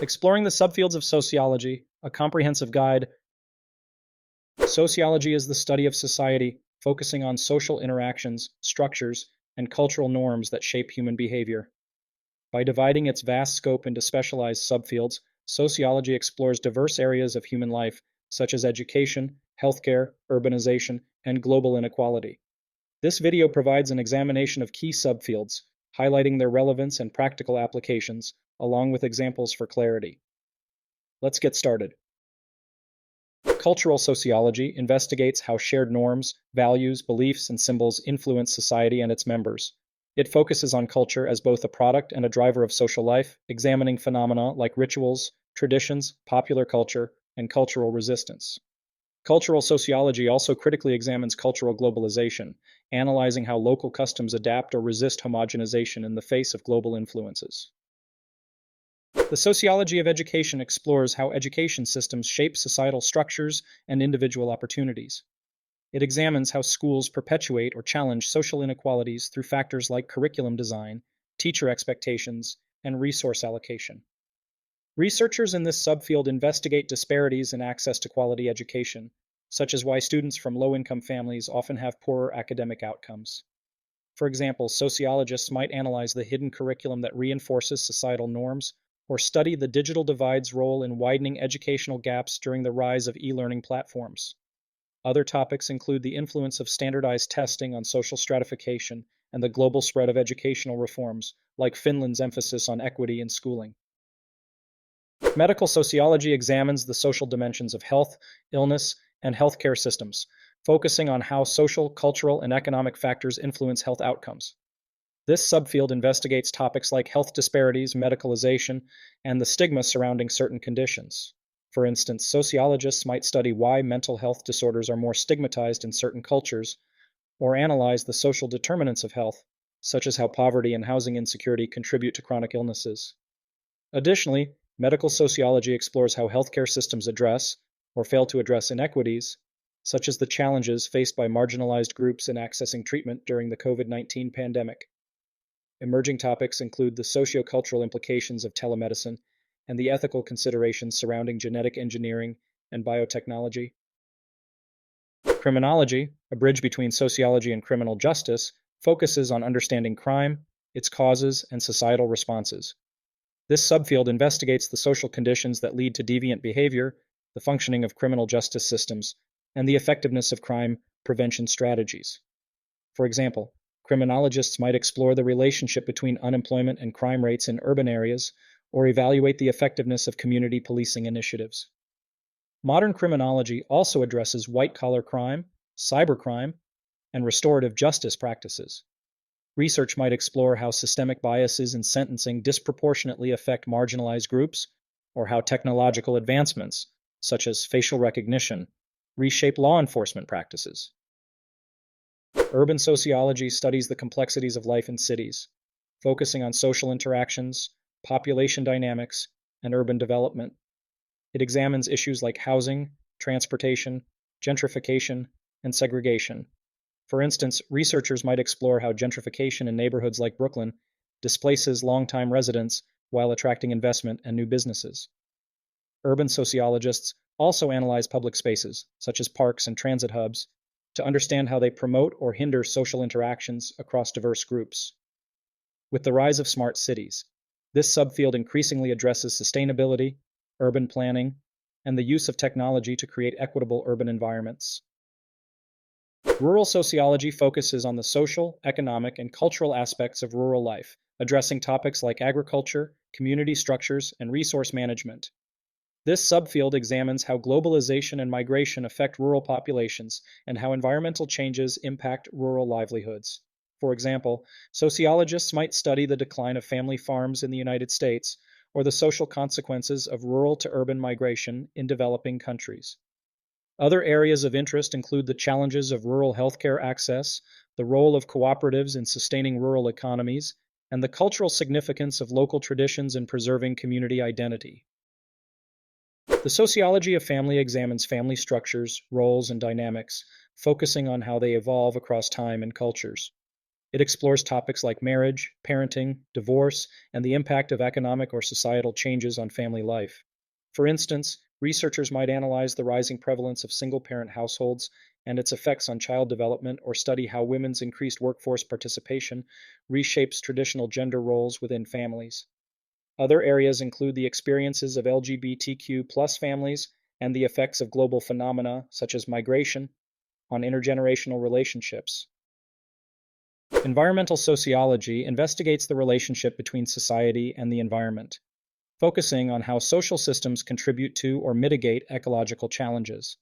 Exploring the subfields of sociology, a comprehensive guide. Sociology is the study of society, focusing on social interactions, structures, and cultural norms that shape human behavior. By dividing its vast scope into specialized subfields, sociology explores diverse areas of human life, such as education, healthcare, urbanization, and global inequality. This video provides an examination of key subfields, highlighting their relevance and practical applications, along with examples for clarity. Let's get started. Cultural sociology investigates how shared norms, values, beliefs, and symbols influence society and its members. It focuses on culture as both a product and a driver of social life, examining phenomena like rituals, traditions, popular culture, and cultural resistance. Cultural sociology also critically examines cultural globalization, analyzing how local customs adapt or resist homogenization in the face of global influences. The sociology of education explores how education systems shape societal structures and individual opportunities. It examines how schools perpetuate or challenge social inequalities through factors like curriculum design, teacher expectations, and resource allocation. Researchers in this subfield investigate disparities in access to quality education, such as why students from low-income families often have poorer academic outcomes. For example, sociologists might analyze the hidden curriculum that reinforces societal norms, or study the digital divide's role in widening educational gaps during the rise of e-learning platforms. Other topics include the influence of standardized testing on social stratification and the global spread of educational reforms, like Finland's emphasis on equity in schooling. Medical sociology examines the social dimensions of health, illness, and healthcare systems, focusing on how social, cultural, and economic factors influence health outcomes. This subfield investigates topics like health disparities, medicalization, and the stigma surrounding certain conditions. For instance, sociologists might study why mental health disorders are more stigmatized in certain cultures, or analyze the social determinants of health, such as how poverty and housing insecurity contribute to chronic illnesses. Additionally, medical sociology explores how healthcare systems address, or fail to address, inequities, such as the challenges faced by marginalized groups in accessing treatment during the COVID-19 pandemic. Emerging topics include the sociocultural implications of telemedicine and the ethical considerations surrounding genetic engineering and biotechnology. Criminology, a bridge between sociology and criminal justice, focuses on understanding crime, its causes, and societal responses. This subfield investigates the social conditions that lead to deviant behavior, the functioning of criminal justice systems, and the effectiveness of crime prevention strategies. For example, criminologists might explore the relationship between unemployment and crime rates in urban areas, or evaluate the effectiveness of community policing initiatives. Modern criminology also addresses white-collar crime, cybercrime, and restorative justice practices. Research might explore how systemic biases in sentencing disproportionately affect marginalized groups, or how technological advancements, such as facial recognition, reshape law enforcement practices. Urban sociology studies the complexities of life in cities, focusing on social interactions, population dynamics, and urban development. It examines issues like housing, transportation, gentrification, and segregation. For instance, researchers might explore how gentrification in neighborhoods like Brooklyn displaces longtime residents while attracting investment and new businesses. Urban sociologists also analyze public spaces, such as parks and transit hubs, to understand how they promote or hinder social interactions across diverse groups. With the rise of smart cities, this subfield increasingly addresses sustainability, urban planning, and the use of technology to create equitable urban environments. Rural sociology focuses on the social, economic, and cultural aspects of rural life, addressing topics like agriculture, community structures, and resource management. This subfield examines how globalization and migration affect rural populations and how environmental changes impact rural livelihoods. For example, sociologists might study the decline of family farms in the United States or the social consequences of rural to urban migration in developing countries. Other areas of interest include the challenges of rural healthcare access, the role of cooperatives in sustaining rural economies, and the cultural significance of local traditions in preserving community identity. The sociology of family examines family structures, roles, and dynamics, focusing on how they evolve across time and cultures. It explores topics like marriage, parenting, divorce, and the impact of economic or societal changes on family life. For instance, researchers might analyze the rising prevalence of single-parent households and its effects on child development, or study how women's increased workforce participation reshapes traditional gender roles within families. Other areas include the experiences of LGBTQ plus families and the effects of global phenomena such as migration on intergenerational relationships. Environmental sociology investigates the relationship between society and the environment, focusing on how social systems contribute to or mitigate ecological challenges.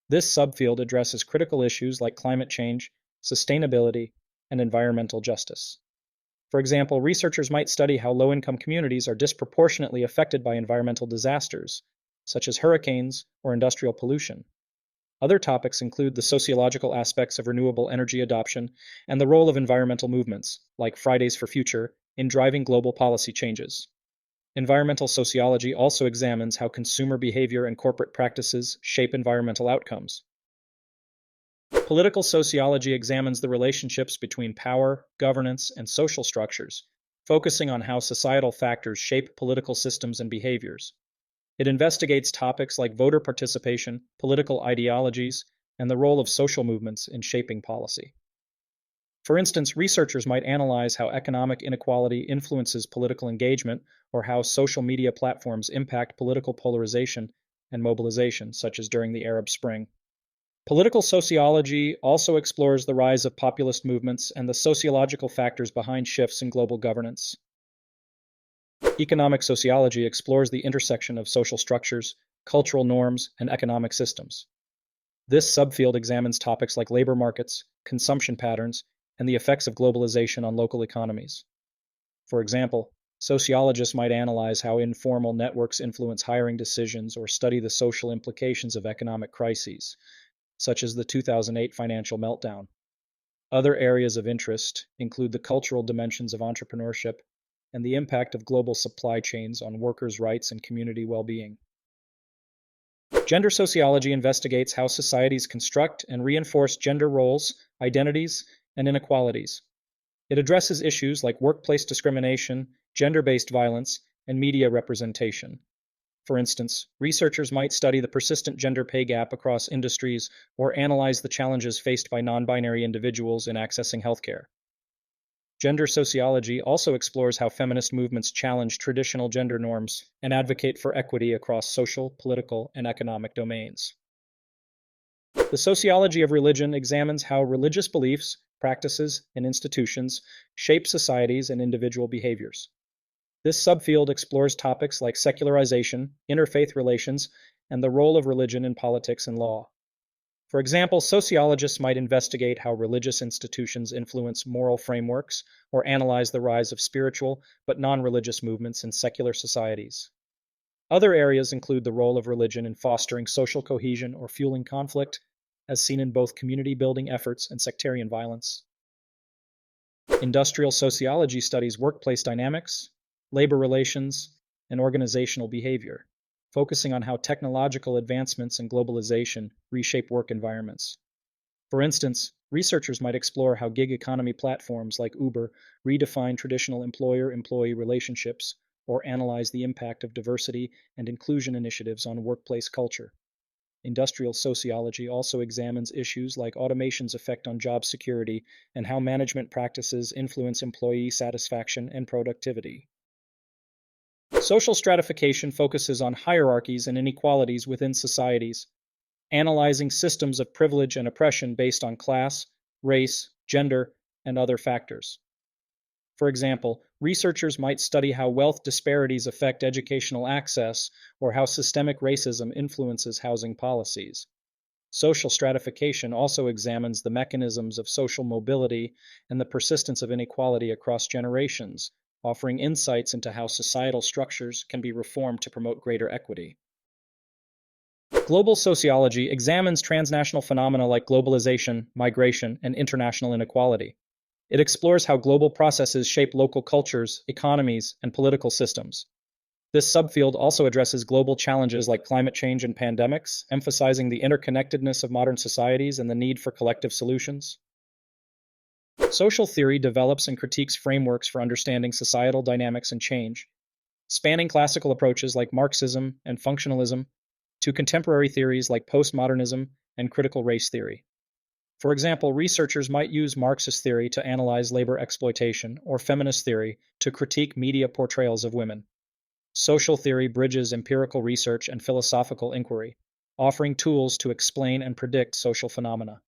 This subfield addresses critical issues like climate change, sustainability, and environmental justice. For example, researchers might study how low-income communities are disproportionately affected by environmental disasters, such as hurricanes or industrial pollution. Other topics include the sociological aspects of renewable energy adoption and the role of environmental movements, like Fridays for Future, in driving global policy changes. Environmental sociology also examines how consumer behavior and corporate practices shape environmental outcomes. Political sociology examines the relationships between power, governance, and social structures, focusing on how societal factors shape political systems and behaviors. It investigates topics like voter participation, political ideologies, and the role of social movements in shaping policy. For instance, researchers might analyze how economic inequality influences political engagement, or how social media platforms impact political polarization and mobilization, such as during the Arab Spring. Political sociology also explores the rise of populist movements and the sociological factors behind shifts in global governance. Economic sociology explores the intersection of social structures, cultural norms, and economic systems. This subfield examines topics like labor markets, consumption patterns, and the effects of globalization on local economies. For example, sociologists might analyze how informal networks influence hiring decisions or study the social implications of economic crises, such as the 2008 financial meltdown. Other areas of interest include the cultural dimensions of entrepreneurship and the impact of global supply chains on workers' rights and community well-being. Gender sociology investigates how societies construct and reinforce gender roles, identities, and inequalities. It addresses issues like workplace discrimination, gender-based violence, and media representation. For instance, researchers might study the persistent gender pay gap across industries or analyze the challenges faced by non-binary individuals in accessing healthcare. Gender sociology also explores how feminist movements challenge traditional gender norms and advocate for equity across social, political, and economic domains. The sociology of religion examines how religious beliefs, practices, and institutions shape societies and individual behaviors. This subfield explores topics like secularization, interfaith relations, and the role of religion in politics and law. For example, sociologists might investigate how religious institutions influence moral frameworks or analyze the rise of spiritual but non-religious movements in secular societies. Other areas include the role of religion in fostering social cohesion or fueling conflict, as seen in both community-building efforts and sectarian violence. Industrial sociology studies workplace dynamics, labor relations, and organizational behavior, focusing on how technological advancements and globalization reshape work environments. For instance, researchers might explore how gig economy platforms like Uber redefine traditional employer-employee relationships or analyze the impact of diversity and inclusion initiatives on workplace culture. Industrial sociology also examines issues like automation's effect on job security and how management practices influence employee satisfaction and productivity. Social stratification focuses on hierarchies and inequalities within societies, analyzing systems of privilege and oppression based on class, race, gender, and other factors. For example, researchers might study how wealth disparities affect educational access or how systemic racism influences housing policies. Social stratification also examines the mechanisms of social mobility and the persistence of inequality across generations, offering insights into how societal structures can be reformed to promote greater equity. Global sociology examines transnational phenomena like globalization, migration, and international inequality. It explores how global processes shape local cultures, economies, and political systems. This subfield also addresses global challenges like climate change and pandemics, emphasizing the interconnectedness of modern societies and the need for collective solutions. Social theory develops and critiques frameworks for understanding societal dynamics and change, spanning classical approaches like Marxism and functionalism to contemporary theories like postmodernism and critical race theory. For example, researchers might use Marxist theory to analyze labor exploitation or feminist theory to critique media portrayals of women. Social theory bridges empirical research and philosophical inquiry, offering tools to explain and predict social phenomena.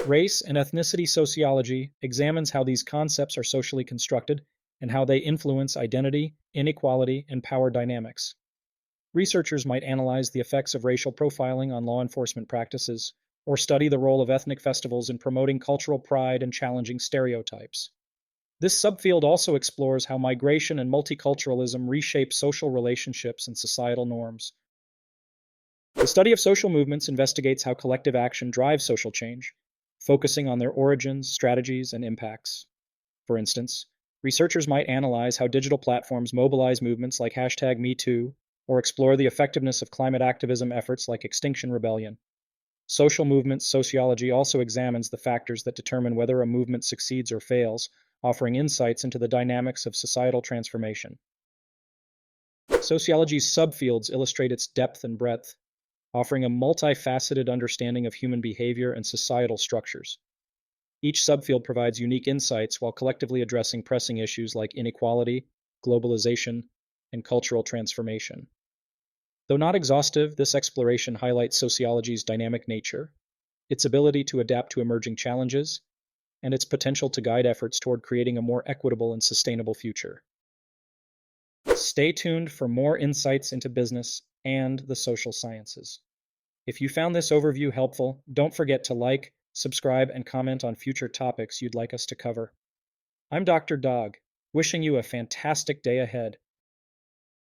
Race and ethnicity sociology examines how these concepts are socially constructed and how they influence identity, inequality, and power dynamics. Researchers might analyze the effects of racial profiling on law enforcement practices, or study the role of ethnic festivals in promoting cultural pride and challenging stereotypes. This subfield also explores how migration and multiculturalism reshape social relationships and societal norms. The study of social movements investigates how collective action drives social change, focusing on their origins, strategies, and impacts. For instance, researchers might analyze how digital platforms mobilize movements like #MeToo, or explore the effectiveness of climate activism efforts like Extinction Rebellion. Social movement sociology also examines the factors that determine whether a movement succeeds or fails, offering insights into the dynamics of societal transformation. Sociology's subfields illustrate its depth and breadth, offering a multifaceted understanding of human behavior and societal structures. Each subfield provides unique insights while collectively addressing pressing issues like inequality, globalization, and cultural transformation. Though not exhaustive, this exploration highlights sociology's dynamic nature, its ability to adapt to emerging challenges, and its potential to guide efforts toward creating a more equitable and sustainable future. Stay tuned for more insights into business and the social sciences. If you found this overview helpful, don't forget to like, subscribe, and comment on future topics you'd like us to cover. I'm Dr. Dog, wishing you a fantastic day ahead.